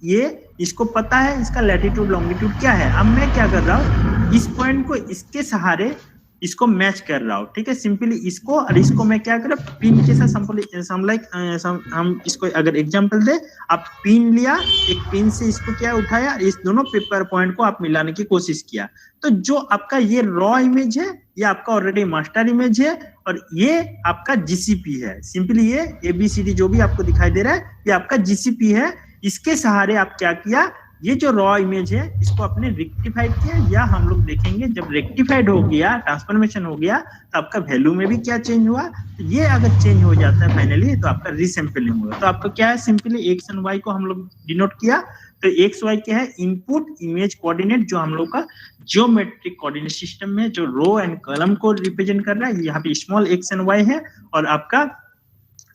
ये इसको पता है इसका लैटिट्यूड लॉन्गिट्यूड क्या है। अब मैं क्या कर रहा हूँ, इस पॉइंट को इसके सहारे इसको मैच कर रहा हूँ। ठीक है। सिंपली इसको और इसको मैं क्या कर रहा हूँ, पिन के साथ हम इसको अगर एग्जांपल दे, आप पिन लिया, एक पिन से इसको क्या उठाया, इस दोनों पेपर पॉइंट को आप मिलाने की कोशिश किया। तो जो आपका ये रॉ इमेज है ये आपका ऑलरेडी मास्टर इमेज है और ये आपका जीसीपी है। सिंपली ये ABCD जो भी आपको दिखाई दे रहा है ये आपका जीसीपी है। इसके सहारे आप क्या किया, ये जो रॉ इमेज है इसको आपने रेक्टिफाइड किया, या हम लोग देखेंगे जब रेक्टिफाइड हो गया, ट्रांसफॉर्मेशन हो गया, तो आपका वैल्यू में भी क्या चेंज हुआ। तो ये अगर चेंज हो जाता है फाइनली तो आपका रीसैंपलिंग हुआ। तो आपका क्या है, सिंपली एक्स एंड वाई को हम लोग डिनोट किया। तो एक्स वाई क्या है, इनपुट इमेज कोऑर्डिनेट जो हम लोग का जियोमेट्रिक कोऑर्डिनेट सिस्टम में जो रो एंड कॉलम को रिप्रेजेंट कर रहा है, यहाँ पे स्मॉल एक्स एंड वाई है। और आपका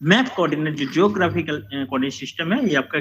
मैप कोऑर्डिनेट जो जियोग्राफिकल कोऑर्डिनेट सिस्टम है ये आपका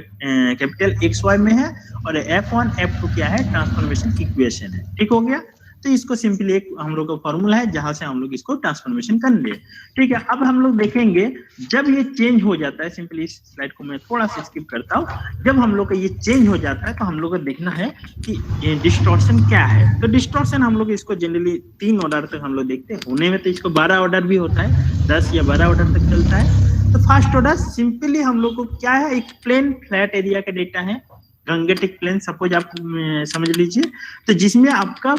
कैपिटल XY में है और F1 F2 क्या है, ट्रांसफॉर्मेशन इक्वेशन है। ठीक हो गया। तो इसको सिंपली एक हम लोग का फॉर्मूला है जहां से हम लोग इसको ट्रांसफॉर्मेशन करेंगे। ठीक है। अब हम लोग देखेंगे जब ये चेंज हो जाता है, सिंपली इस स्लाइड को मैं थोड़ा सा स्किप करता हूँ। जब हम लोग का ये चेंज हो जाता है तो हम लोग को देखना है कि डिस्टॉर्शन क्या है। तो डिस्टॉर्शन हम लोग इसको जनरली 3 ऑर्डर तक हम लोग देखते हैं, होने में तो इसको 12 ऑर्डर भी होता है, 10 या 12 ऑर्डर तक चलता है। तो फर्स्ट ऑर्डर सिंपली हम लोग को क्या है, एक प्लेन फ्लैट एरिया का डेटा है, गंगेटिक प्लेन सपोज आप समझ लीजिए। तो जिसमें आपका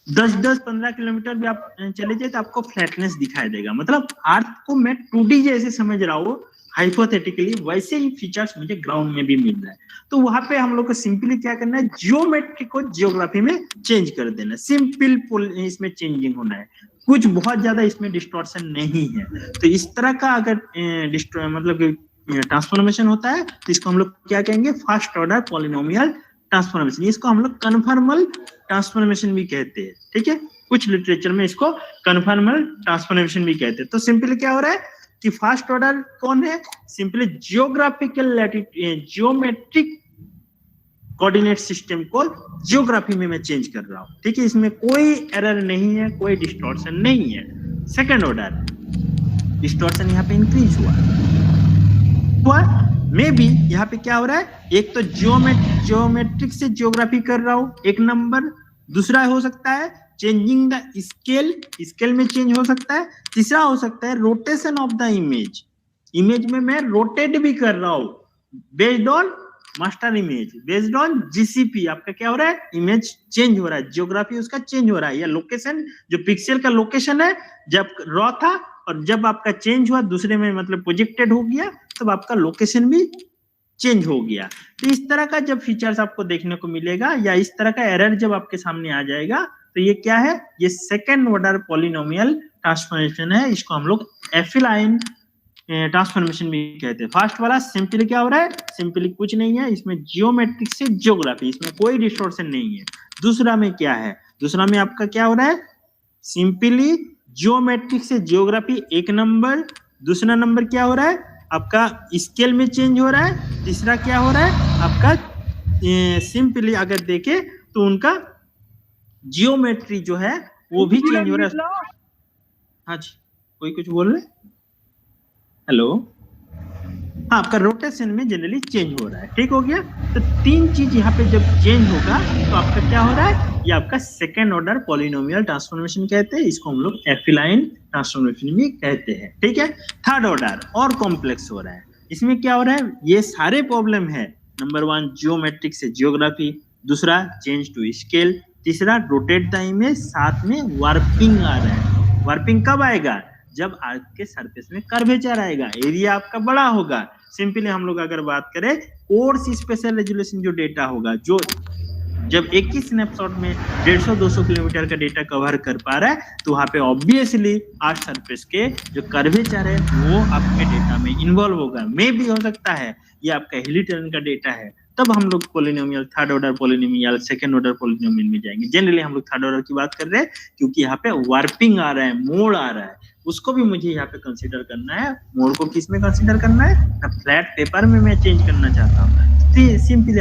10-15 किलोमीटर भी आप चले जाए तो आपको फ्लैटनेस दिखाई देगा। मतलब अर्थ को मैं 2D जैसे समझ रहा हूँ हाइपोथेटिकली, वैसे ही फीचर्स मुझे ग्राउंड में भी मिल रहा है। तो वहां पे हम लोग को सिंपली क्या करना है, जियोमेट्री को जियोग्राफी में चेंज कर देना, सिंपल इसमें चेंजिंग होना है, कुछ बहुत ज्यादा इसमें डिस्टॉर्शन नहीं है। तो इस तरह का अगर मतलब ट्रांसफॉर्मेशन होता है तो इसको हम लोग क्या कहेंगे, फर्स्ट ऑर्डर पॉलिनोमियल ट्रांसफॉर्मेशन। इसको हम लोग कन्फर्मल ट्रांसफॉर्मेशन भी कहते हैं। ठीक है। कुछ लिटरेचर में इसको कन्फर्मल ट्रांसफॉर्मेशन भी कहते हैं। तो सिंपली क्या हो रहा है कि फर्स्ट ऑर्डर कौन है, simply geographical geometric coordinate system को जियोग्राफी में मैं चेंज कर रहा हूं। ठीक है। इसमें कोई एरर नहीं है, कोई डिस्टॉर्शन नहीं है। सेकंड ऑर्डर डिस्टॉर्शन यहाँ पे इंक्रीज हुआ मे बी यहाँ पे क्या हो रहा है, एक तो जियोमेट्रिक से जियोग्राफी कर रहा हूं एक नंबर, दूसरा हो सकता है चेंजिंग द स्केल में चेंज हो सकता है, तीसरा हो सकता है रोटेशन ऑफ द इमेज में मैं रोटेट भी कर रहा हूं based on master image, based on GCP. आपका क्या हो रहा है, इमेज चेंज हो रहा है, जियोग्राफी उसका चेंज हो रहा है, या लोकेशन जो पिक्सल का लोकेशन है जब रॉ था और जब आपका चेंज हुआ दूसरे में मतलब प्रोजेक्टेड हो गया तब आपका लोकेशन भी चेंज हो गया। तो इस तरह का जब फीचर्स आपको देखने को मिलेगा या इस तरह का एरर जब आपके सामने आ जाएगा तो ये क्या है, ये सेकंड ऑर्डर पॉलिनोमियल ट्रांसफॉर्मेशन है। इसको हम लोग एफिलाइन ट्रांसफॉर्मेशन भी कहते हैं। फर्स्ट वाला सिंपली क्या हो रहा है, सिंपली कुछ नहीं है, इसमें जियोमेट्रिक से जियोग्राफी, इसमें कोई डिस्टॉर्शन नहीं है। दूसरा में क्या है, दूसरा में आपका क्या हो रहा है, सिंपली जियोमेट्रिक से जियोग्राफी एक नंबर, दूसरा नंबर क्या हो रहा है आपका स्केल में चेंज हो रहा है, तीसरा क्या हो रहा है आपका सिंपली अगर देखे तो उनका जियोमेट्री जो है वो भी चेंज हो रहा है। हाँ जी, कोई कुछ बोल रहे, हेलो, हाँ, आपका रोटेशन में जनरली चेंज हो रहा है, ठीक हो गया। तो तीन चीज यहाँ पे जब चेंज होगा तो आपका क्या हो रहा है, ये आपका सेकेंड ऑर्डर पॉलिनोमियल ट्रांसफॉर्मेशन कहते हैं, इसको हम लोग एफिलाइन ट्रांसफॉर्मेशन भी कहते हैं, ठीक है। थर्ड ऑर्डर और कॉम्प्लेक्स हो रहा है, इसमें क्या हो रहा है, ये सारे प्रॉब्लम है। नंबर 1 जियोमेट्रिक से जियोग्राफी, दूसरा चेंज टू स्केल, तीसरा रोटेट द इमेज, साथ में वार्पिंग आ रहा है। वार्पिंग कब आएगा, जब आपके सरफेस में कर्वेचर आएगा, एरिया आपका बड़ा होगा। सिंपली हम लोग अगर बात करें कोर्स स्पेशल रेजोल्यूशन जो डेटा होगा, जो जब एक ही स्नैपशॉट में 150-200 किलोमीटर का डेटा कवर कर पा रहा है, तो वहां पे ऑब्वियसली अर्थ सरफेस के जो कर्वेचर है वो आपके डेटा में इन्वॉल्व होगा। मे भी हो सकता है ये आपका हिली टेरेन का डेटा है, तब हम लोग polynomial third order polynomial second order polynomial में जाएंगे। जनरली हम लोग थर्ड ऑर्डर की बात कर रहे हैं क्योंकि यहाँ पे वार्पिंग आ रहा है, मोड़ आ रहा है, उसको भी मुझे यहाँ पे कंसीडर करना है। मोड़ को किस में कंसीडर करना है, फ्लैट पेपर में मैं चेंज करना चाहता हूँ। सिंपली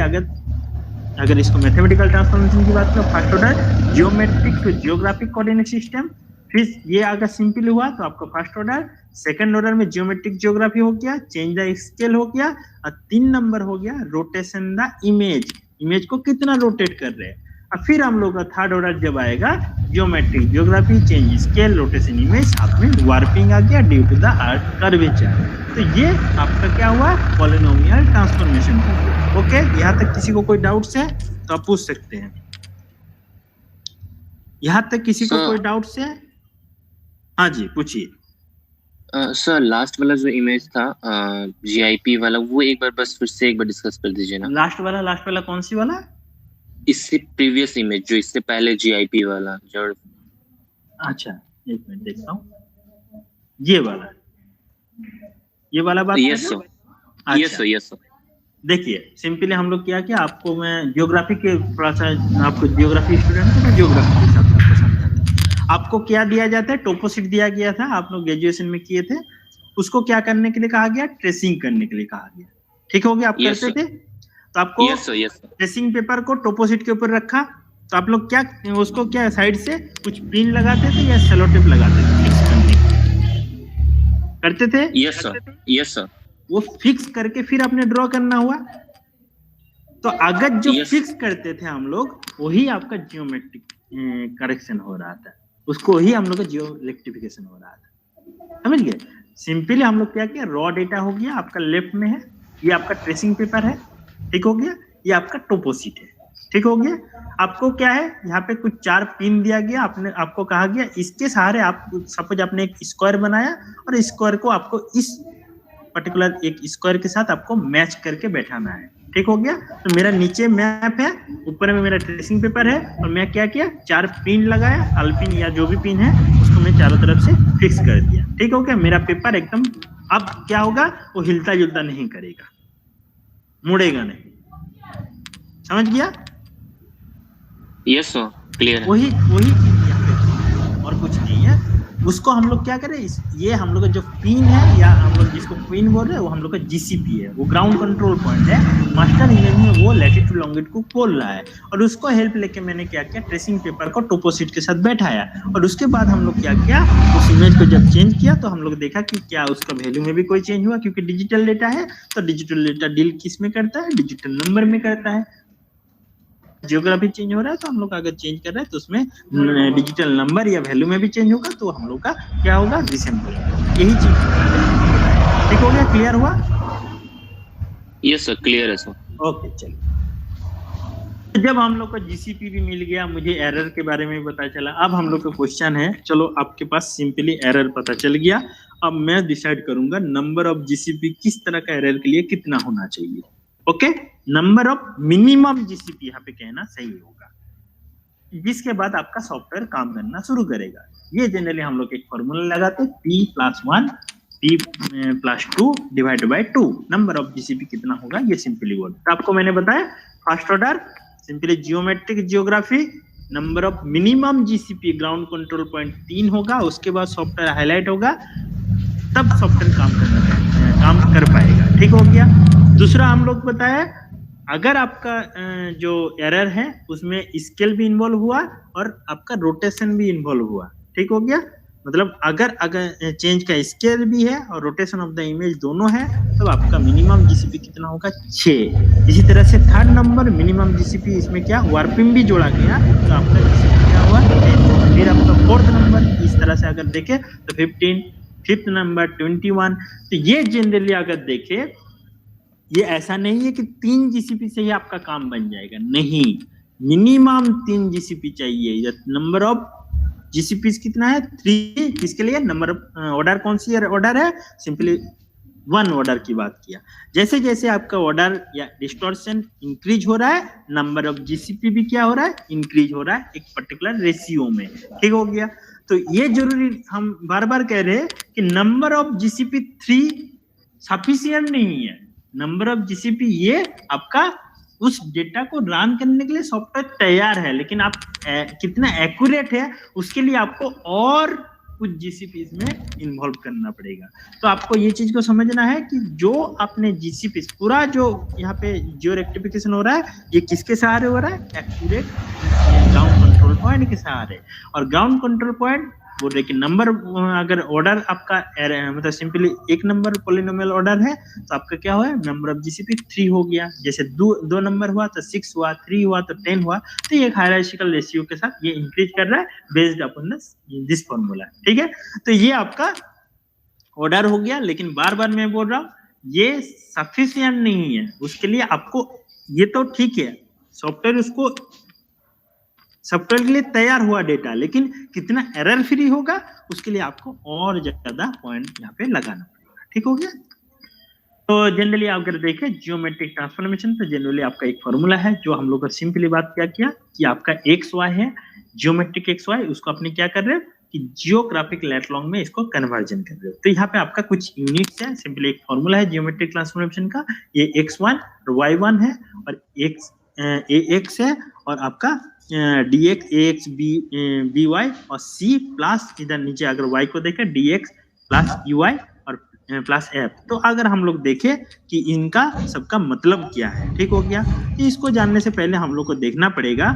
अगर इसको मैथमेटिकल ट्रांसफॉर्मेशन की बात करें, first order geometric to geographic coordinate system, फिर ये अगर सिंपल हुआ तो आपका फर्स्ट ऑर्डर, सेकंड ऑर्डर में जियोमेट्रिक जियोग्राफी हो गया, चेंज द स्केल हो गया, और 3 नंबर हो गया रोटेशन द इमेज को कितना रोटेट कर रहे हैं। और फिर हम लोग का थर्ड ऑर्डर जब आएगा, geometric geography, change scale, rotation image, साथ में वार्पिंग आ गया due to the earth curvature. तो ये आपका क्या हुआ, पॉलिनोमियल ट्रांसफॉर्मेशन हो गया। ओके, यहाँ तक किसी को कोई डाउट्स है तो आप पूछ सकते हैं। यहाँ तक किसी को कोई डाउट्स है? हाँ जी, पूछिए। सर लास्ट वाला जो इमेज था जीआईपी वाला, वो एक बार बस फिर से एक बार डिस्कस कर दीजिए ना। लास्ट वाला कौन सी वाला? इससे प्रीवियस इमेज जो इससे पहले जीआईपी वाला जो। अच्छा, एक मिनट देखता हूँ। ये वाला बात यस सर, यस सर। देखिए सिंपली हम लोग क्या किया, आपको मैं ज्योग्राफी के थोड़ा सा, आपको ज्योग्राफी स्टूडेंट है, मैं ज्योग्राफी के साथ आपको समझाता हूँ। आपको क्या दिया जाता है, टोपोसिट दिया गया था, आप लोग ग्रेजुएशन में किए थे। उसको क्या करने के लिए कहा गया, ट्रेसिंग करने के लिए कहा गया, ठीक हो गया। आप करते थे तो आपको ट्रेसिंग पेपर को टोपोसिट के ऊपर रखा, तो आप लोग क्या उसको क्या साइड से कुछ पिन लगाते थे या सेलो टेप लगाते थे फिक्स करने करते थे? Yes sir. वो फिक्स करके फिर आपने ड्रॉ करना हुआ। तो अगर जो फिक्स करते थे हम लोग, वही आपका जियोमेट्रिक करेक्शन हो रहा था, उसको ही हम लोग का जियो इलेक्ट्रिफिकेशन हो रहा था, समझ गए। सिंपली हम लोग क्या किया, रॉ डेटा हो गया आपका लेफ्ट में है, ये आपका ट्रेसिंग पेपर है, ठीक हो गया, ये आपका टोपोसिट है, ठीक हो गया। आपको क्या है, यहाँ पे कुछ 4 पिन दिया गया, आपको कहा गया इसके सहारे आप सपोज आपने एक स्क्वायर बनाया और स्क्वायर को आपको इस पर्टिकुलर एक स्क्वायर के साथ आपको मैच करके बैठाना है, ठीक हो गया। तो मेरा नीचे मैप है, ऊपर में मेरा ट्रेसिंग पेपर है, और मैं क्या किया, 4 पिन लगाया, अल्पिन या जो भी पिन है उसको मैं चारों तरफ से फिक्स कर दिया, ठीक हो गया। मेरा पेपर एकदम अब क्या होगा, वो हिलता जुलता नहीं करेगा, मुड़ेगा नहीं, समझ गया? Yes sir, clear. वही और कुछ नहीं है। उसको हम लोग क्या करें, ये हम लोग का जो पिन है, या हम लोग जिसको पिन बोल रहे हैं, वो हम लोग का जीसीपी है, वो ग्राउंड कंट्रोल पॉइंट है। मास्टर इमेज में वो लैटिट्यूड लॉन्गिट्यूड को खोल रहा है, और उसको हेल्प लेके मैंने क्या किया, ट्रेसिंग पेपर को टोपोसिट के साथ बैठाया, और उसके बाद हम लोग क्या किया, उस इमेज को जब चेंज किया तो हम लोग देखा कि क्या उसका वैल्यू में भी कोई चेंज हुआ, क्योंकि डिजिटल डेटा है, तो डिजिटल डेटा डील किस में करता है, डिजिटल नंबर में करता है। जियोग्राफी चेंज हो रहा है तो हम लोग अगर चेंज कर रहे हैं तो उसमें डिजिटल नंबर या वैल्यू में भी चेंज होगा, तो हम लोग का क्या होगा, रिसेंबल, यही चीज, ठीक हो गया, क्लियर हुआ? यस सर, क्लियर है सर। ओके, चलिए। जब हम लोग को जीसीपी भी मिल गया, मुझे एरर के बारे में पता चला, अब हम लोग का क्वेश्चन है, चलो आपके पास सिंपली एरर पता चल गया, अब मैं डिसाइड करूंगा नंबर ऑफ जीसीपी किस तरह का एरर के लिए कितना होना चाहिए। Okay, number of minimum GCP यहाँ पे कहना सही होगा, जिसके बाद आपका सॉफ्टवेयर काम करना शुरू करेगा। ये जनरली हम लोग एक फॉर्मूला लगाते हैं, P+1 P+2 divide by 2, number of GCP कितना होगा ये सिंपली बोल। तो आपको मैंने बताया first order simply geometric geography, number of minimum GCP ground control point 3 होगा, उसके बाद सॉफ्टवेयर हाईलाइट होगा, तब सॉफ्टवेयर काम कर पाएगा, ठीक हो गया। दूसरा हम लोग बताया, अगर आपका जो एरर है उसमें स्केल भी इन्वॉल्व हुआ और आपका रोटेशन भी इन्वॉल्व हुआ, ठीक हो गया, मतलब अगर चेंज का स्केल भी है और रोटेशन ऑफ द इमेज दोनों है तो आपका मिनिमम जीसीपी कितना होगा 6। इसी तरह से थर्ड नंबर मिनिमम जीसीपी, इसमें क्या वार्पिंग भी जोड़ा गया तो आपका जीसीपी क्या हुआ 10। फिर आपका फोर्थ नंबर इस तरह से अगर देखें तो 15, फिफ्थ नंबर 21। तो ये जनरली अगर देखें ये ऐसा नहीं है कि 3 जीसीपी से ही आपका काम बन जाएगा, नहीं, मिनिमम 3 जीसीपी चाहिए। नंबर ऑफ जीसीपी कितना है 3, किसके लिए नंबर ऑर्डर कौन सी ऑर्डर है, सिंपली 1 ऑर्डर की बात किया। जैसे जैसे आपका ऑर्डर या डिस्टॉर्शन इंक्रीज हो रहा है नंबर ऑफ जीसीपी भी क्या हो रहा है इंक्रीज हो रहा है एक पर्टिकुलर रेशियो में, ठीक हो गया। तो ये जरूरी हम बार बार कह रहे हैं कि नंबर ऑफ जीसीपी 3 सफिशिएंट नहीं है। नंबर ऑफ जीसीपी ये आपका उस डेटा को रन करने के लिए सॉफ्टवेयर तैयार है, लेकिन आप कितना एक्यूरेट है उसके लिए आपको और कुछ जीसीपी में इन्वॉल्व करना पड़ेगा। तो आपको ये चीज को समझना है कि जो आपने जीसीपी पूरा जो यहाँ पे जियो रेक्टिफिकेशन हो रहा है ये किसके सहारे हो रहा है, एक्यूरेट ग्राउंड कंट्रोल पॉइंट के सहारे। और ग्राउंड कंट्रोल पॉइंट बोल रहे कि नंबर अगर ऑर्डर आपका मतलब सिंपली एक नंबर पॉलिनोमियल ऑर्डर है तो आपका क्या हुआ नंबर ऑफ जीसीपी 3 हो गया। जैसे दो नंबर हुआ तो 6 हुआ, 3 हुआ तो 10 हुआ। तो ये हायरार्किकल रेशियो के साथ ये इंक्रीज कर रहा है बेस्ड अपॉन दिस फॉर्मूला, ठीक है। तो ये आपका ऑर्डर हो गया, लेकिन बार बार मैं बोल रहा हूँ ये सफिशिएंट नहीं है। उसके लिए आपको ये तो ठीक है सॉफ्टवेयर के लिए तैयार हुआ डेटा, लेकिन कितना एरर फ्री होगा उसके लिए आपको और ज्यादा पॉइंट यहाँ पे लगाना पड़ेगा, ठीक हो गया। तो जनरली अगर देखें जियोमेट्रिक ट्रांसफॉर्मेशन तो जनरली आपका एक फॉर्मूला है जो हम लोग को सिंपली बात क्या किया कि आपका एक्स वाई है, जियोमेट्रिक एक्स वाई, उसको अपने क्या कर रहे हो कि जियोग्राफिक लेटलॉन्ग में इसको कन्वर्जन कर रहे हो। तो यहाँ पे आपका कुछ यूनिट्स है, सिंपली एक फॉर्मूला है जियोमेट्रिक ट्रांसफॉर्मेशन का, ये x1 और y1 है और ax है और आपका dx ax by और c प्लस इधर नीचे अगर y को देखें dx प्लस uy और प्लस f। तो अगर हम लोग देखें कि इनका सबका मतलब क्या है, ठीक हो गया। तो इसको जानने से पहले हम लोग को देखना पड़ेगा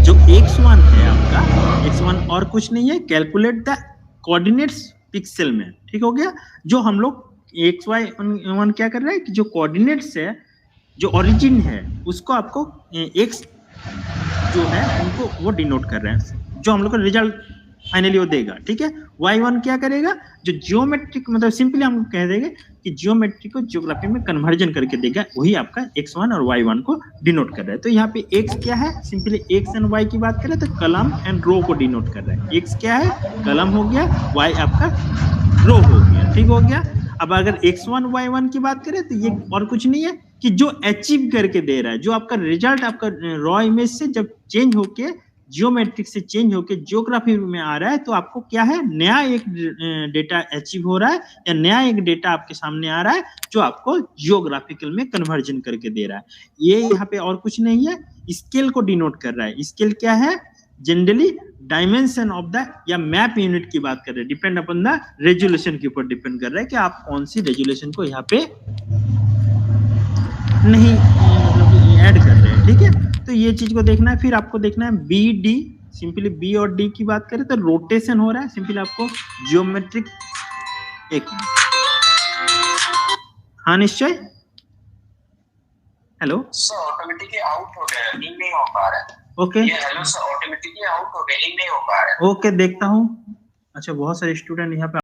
जो x1 है आपका, x1 और कुछ नहीं है, कैलकुलेट द कोऑर्डिनेट्स पिक्सल में, ठीक हो गया। जो हम लोग xy1 क्या कर रहे हैं कि जो कोऑर्डिनेट्स है जो ओरिजिन है उसको आपको x जो है उनको वो डिनोट कर रहे हैं, जो हम लोग का रिजल्ट फाइनली वो देगा, ठीक है। y1 क्या करेगा जो जियोमेट्रिक मतलब सिंपली हम कह देंगे कि जियोमेट्रिक को जियोग्राफी में कन्वर्जन करके देगा, वही आपका x1 और y1 को डिनोट कर रहा है। तो यहाँ पे x क्या है, सिंपली x एंड y की बात करें तो कलम एंड रो को डिनोट कर रहा है। x क्या है कलम हो गया, y आपका रो हो गया, ठीक हो गया। अब अगर x1 y1 की बात करें तो ये और कुछ नहीं है कि जो अचीव करके दे रहा है, जो आपका रिजल्ट आपका रॉ इमेज से जब चेंज होके जियोमेट्रिक से चेंज होके जियोग्राफी में आ रहा है तो आपको क्या है नया एक डेटा अचीव हो रहा है या नया एक डेटा आपके सामने आ रहा है जो आपको जियोग्राफिकल में कन्वर्जन करके दे रहा है। ये यहाँ पे और कुछ नहीं है, स्केल को डिनोट कर रहा है। स्केल क्या है, जनरली डायमेंशन ऑफ द या मैप यूनिट की बात कर रहे हैं, डिपेंड अपॉन द रेजोल्यूशन के ऊपर डिपेंड कर रहा है कि आप कौन सी रेजोल्यूशन को यहाँ पे नहीं मतलब ऐड कर रहे हैं, ठीक है। तो ये चीज को देखना है। फिर आपको देखना है बी डी, सिंपली बी और डी की बात करें तो रोटेशन हो रहा है, सिंपली आपको जियोमेट्रिक एक हाँ निश्चय हेलो सर ऑटोमेटिकली आउट हो गया, इन नहीं हो पा रहा है। ओके ये हेलो सर ऑटोमेटिकली आउट हो गया, इन नहीं हो पा रहा है। ओके देखता हूँ। अच्छा बहुत सारे स्टूडेंट यहाँ पे